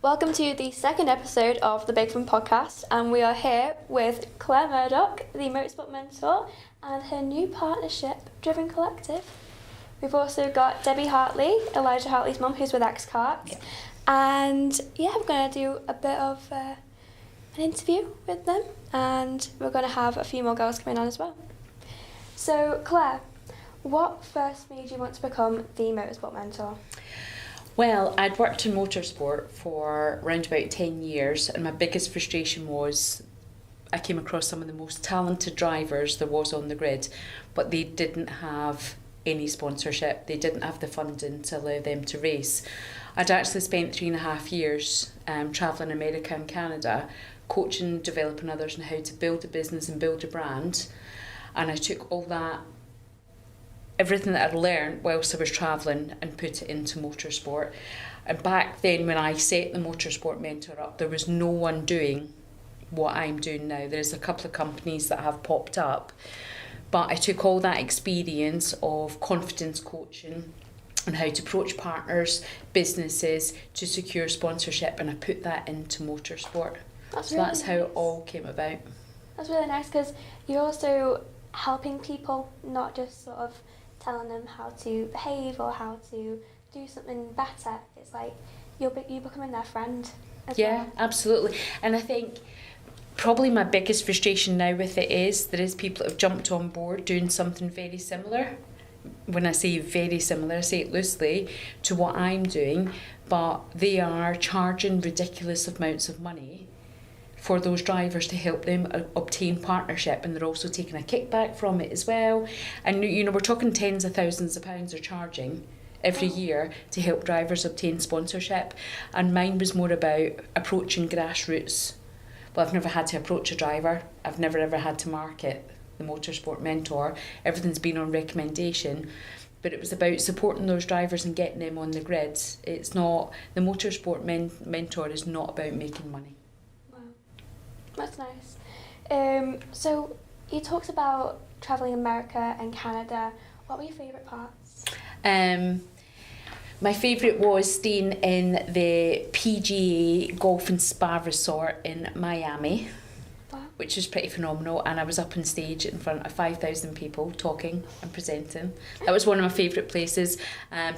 Welcome to the second episode of the Big Fun podcast, and we are here with Claire Murdoch, the motorsport mentor, and her new partnership, Driven Collective. We've also got Debbie Hartley, Elijah Hartley's mum, who's with xkart. Yep. And yeah, we're going to do a bit of an interview with them, and we're going to have a few more girls coming on as well. So Claire, what first made you want to become the motorsport mentor? Well, I'd worked in motorsport for around about 10 years, and my biggest frustration was I came across some of the most talented drivers there was on the grid, but they didn't have any sponsorship. They didn't have the funding to allow them to race. I'd actually spent 3.5 years travelling America and Canada, coaching and developing others on how to build a business and build a brand. And I took all that, everything that I'd learned whilst I was travelling, and put it into motorsport. And back then, when I set the motorsport mentor up, there was no one doing what I'm doing now. There's a couple of companies that have popped up, but I took all that experience of confidence coaching and how to approach partners, businesses to secure sponsorship, and I put that into motorsport. That's how it all came about. That's really nice, because you're also helping people, not just sort of telling them how to behave or how to do something better. It's like you're becoming their friend as well. Absolutely. And I think probably my biggest frustration now with it is there is people that have jumped on board doing something very similar. When I say very similar, I say it loosely, to what I'm doing, but they are charging ridiculous amounts of money for those drivers to help them obtain partnership, and they're also taking a kickback from it as well. And you know, we're talking tens of thousands of pounds they're charging every year to help drivers obtain sponsorship. And mine was more about approaching grassroots. Well, I've never had to approach a driver. I've never ever had to market the motorsport mentor. Everything's been on recommendation. But it was about supporting those drivers and getting them on the grids. It's not, the motorsport mentor is not about making money. That's nice. So you talked about travelling America and Canada. What were your favourite parts? My favourite was staying in the PGA Golf and Spa Resort in Miami, which was pretty phenomenal. And I was up on stage in front of 5,000 people talking and presenting. That was one of my favourite places.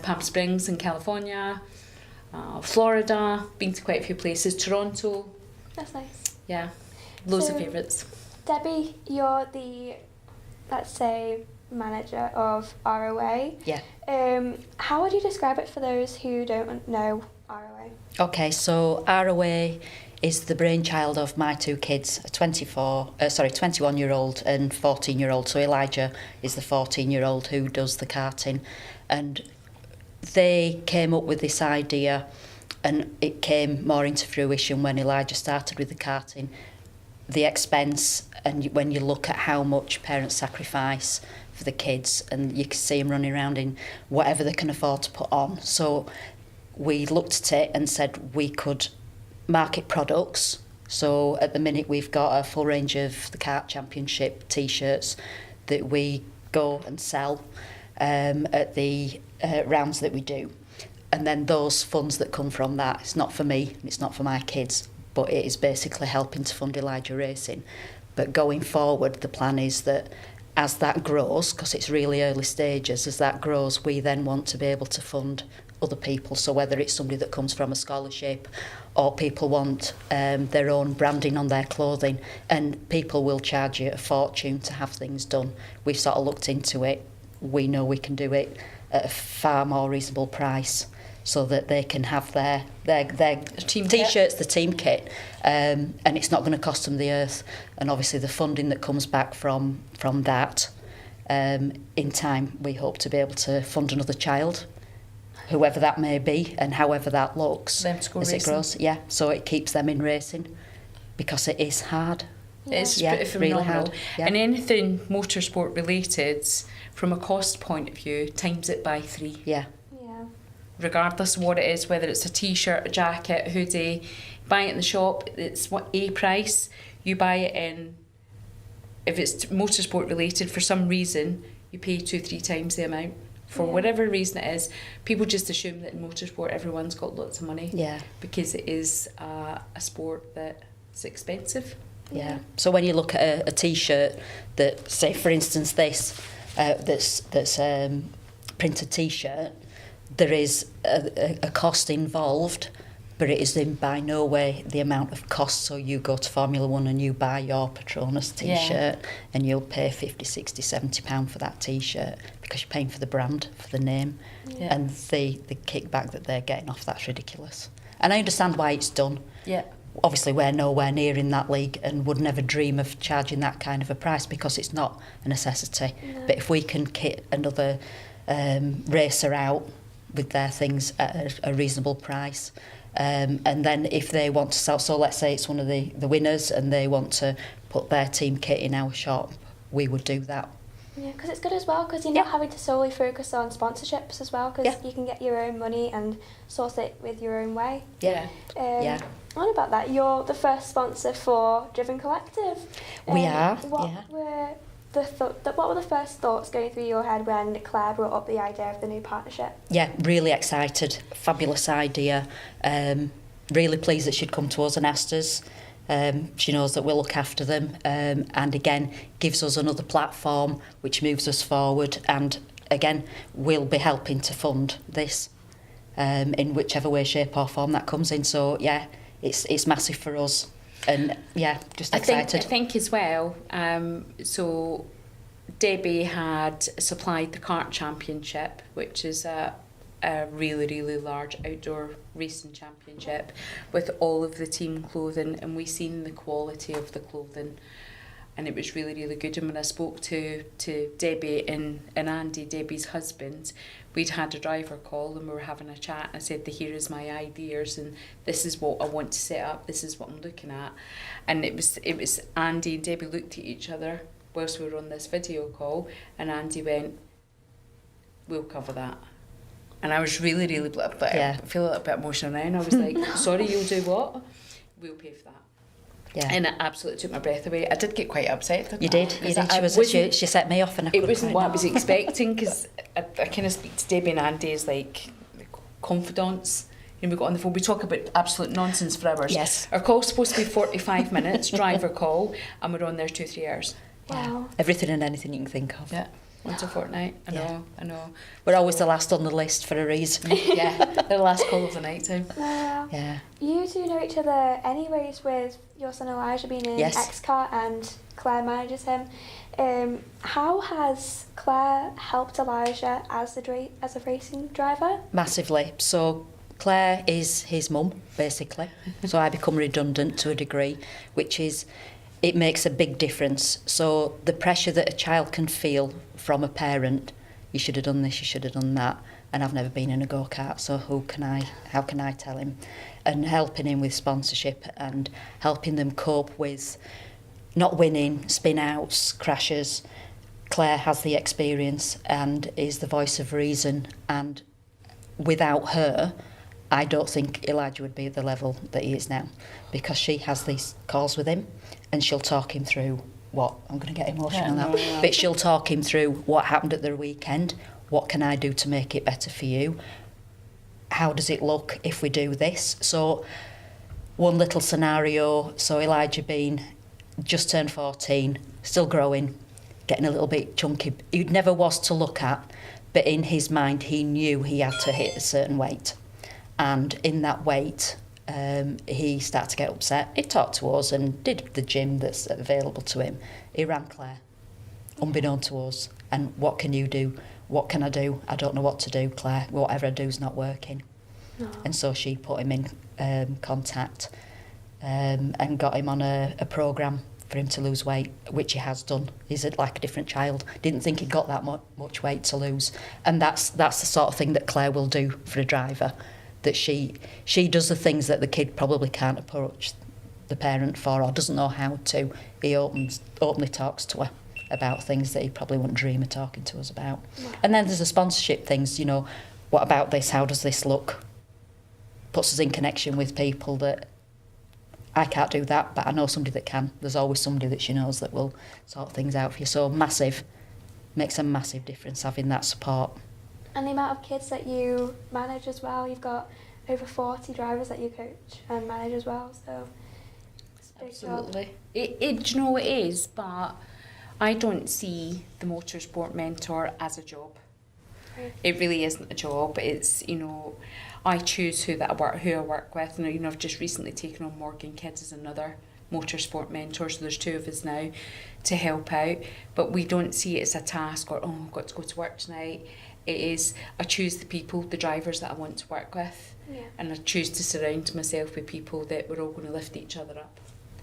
Palm Springs in California, Florida, been to quite a few places, Toronto. That's nice. Yeah. Loads of favourites. Debbie, you're the, let's say, manager of ROA. Yeah. How would you describe it for those who don't know ROA? Okay, so ROA is the brainchild of my two kids, a 21-year-old and 14-year-old. So Elijah is the 14-year-old who does the karting. And they came up with this idea, and it came more into fruition when Elijah started with the karting. The expense, and when you look at how much parents sacrifice for the kids, and you can see them running around in whatever they can afford to put on. So we looked at it and said we could market products. So at the minute we've got a full range of the Kart Championship t-shirts that we go and sell at the rounds that we do. And then those funds that come from that, it's not for me, it's not for my kids, but it is basically helping to fund Elijah Racing. But going forward, the plan is that as that grows, because it's really early stages, as that grows, we then want to be able to fund other people. So whether it's somebody that comes from a scholarship, or people want their own branding on their clothing, and people will charge you a fortune to have things done. We've sort of looked into it. We know we can do it at a far more reasonable price, so that they can have their team t-shirts, kit. the team kit, and it's not going to cost them the earth. And obviously the funding that comes back from that, in time we hope to be able to fund another child, whoever that may be and however that looks Them to go as racing. it grows. Yeah, so it keeps them in racing, because it is hard. It's Yeah, pretty really phenomenal. hard. Yeah. And anything motorsport related, from a cost point of view, times it by 3. Yeah. Regardless of what it is, whether it's a t-shirt, a jacket, a hoodie, buy it in the shop, it's what a price. You buy it in, if it's motorsport related, for some reason, you pay 2-3 times the amount. For whatever reason it is, people just assume that in motorsport everyone's got lots of money. Yeah. Because it is a sport that's expensive. Yeah. So when you look at a T-shirt that, say, for instance, this that's printed T-shirt, there is a cost involved, but it is in by no way the amount of cost. So you go to Formula One and you buy your Patronus T-shirt and you'll pay 50, 60, 70 pound for that T-shirt because you're paying for the brand, for the name, and the kickback that they're getting off, that's ridiculous. And I understand why it's done. Yeah. Obviously, we're nowhere near in that league and would never dream of charging that kind of a price because it's not a necessity. No. But if we can kit another racer out with their things at a reasonable price, and then if they want to sell, so let's say it's one of the winners and they want to put their team kit in our shop, we would do that. Yeah, because it's good as well, because you're not having to solely focus on sponsorships as well, because you can get your own money and source it with your own way. Yeah. On about that, you're the first sponsor for Driven Collective. We are. What were the first thoughts going through your head when Claire brought up the idea of the new partnership? Yeah, really excited. Fabulous idea. Really pleased that she'd come to us and asked us. She knows that we'll look after them, and again gives us another platform which moves us forward, and again we'll be helping to fund this in whichever way, shape or form that comes in. So yeah, it's massive for us, and just excited. I think as well, so Debbie had supplied the Kart Championship, which is a really, really large outdoor racing championship with all of the team clothing, and we seen the quality of the clothing, and it was really, really good. And when I spoke to Debbie and Andy, Debbie's husband, we'd had a driver call and we were having a chat, and I said, here is my ideas and this is what I want to set up, this is what I'm looking at. And it was Andy and Debbie looked at each other whilst we were on this video call, and Andy went, we'll cover that. And I was really, really, I feel a little bit emotional now, and I was like, sorry, you'll do what? We'll pay for that. Yeah. And it absolutely took my breath away. I did get quite upset. You did. She set me off, and it wasn't what I was expecting, because I kind of speak to Debbie and Andy as like confidants. You know, we got on the phone, we talk about absolute nonsense for hours. Yes. Our call's supposed to be 45 minutes, driver call, and we're on there 2-3 hours. Wow. Everything and anything you can think of. Yeah. Once a fortnight. I know. We're always the last on the list for a reason. Yeah, they're the last call of the night time. Yeah. You two know each other anyways, with your son Elijah being in xkart and Claire manages him. How has Claire helped Elijah as a racing driver? Massively. So Claire is his mum, basically. So I become redundant to a degree, which is, it makes a big difference. So the pressure that a child can feel from a parent, you should have done this, you should have done that, and I've never been in a go-kart, so how can I tell him? And helping him with sponsorship and helping them cope with not winning, spin-outs, crashes. Claire has the experience and is the voice of reason, and without her, I don't think Elijah would be at the level that he is now, because she has these calls with him and she'll talk him through I'm going to get emotional now, but she'll talk him through what happened at the weekend, what can I do to make it better for you, how does it look if we do this. So one little scenario, so Elijah being just turned 14, still growing, getting a little bit chunky, he never was to look at, but in his mind he knew he had to hit a certain weight. And in that weight, he started to get upset. He talked to us and did the gym that's available to him. He ran Claire, unbeknown to us. And what can you do? What can I do? I don't know what to do, Claire. Whatever I do is not working. No. And so she put him in contact and got him on a programme for him to lose weight, which he has done. He's like a different child. Didn't think he'd got that much weight to lose. And that's the sort of thing that Claire will do for a driver. That she does the things that the kid probably can't approach the parent for or doesn't know how to. He openly talks to her about things that he probably wouldn't dream of talking to us about. Yeah. And then there's the sponsorship things, what about this, how does this look? Puts us in connection with people that I can't do that, but I know somebody that can. There's always somebody that she knows that will sort things out for you. So makes a massive difference having that support. And the amount of kids that you manage as well, you've got over 40 drivers that you coach and manage as well, so it's a big Absolutely. job. Do you know it is, but I don't see the motorsport mentor as a job. Right. It really isn't a job. It's, you know, I choose who I work with, and you know, I've just recently taken on Morgan Kids as another motorsport mentor, so there's 2 of us now to help out, but we don't see it as a task or, oh, I've got to go to work tonight. It is, I choose the people, the drivers that I want to work with, and I choose to surround myself with people that we're all going to lift each other up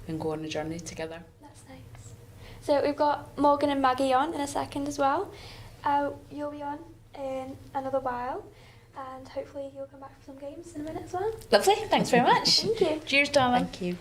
and go on a journey together. That's nice. So we've got Morgan and Maggie on in a second as well. You'll be on in another while, and hopefully you'll come back for some games in a minute as well. Lovely, thanks very much. Thank you. Cheers, darling. Thank you.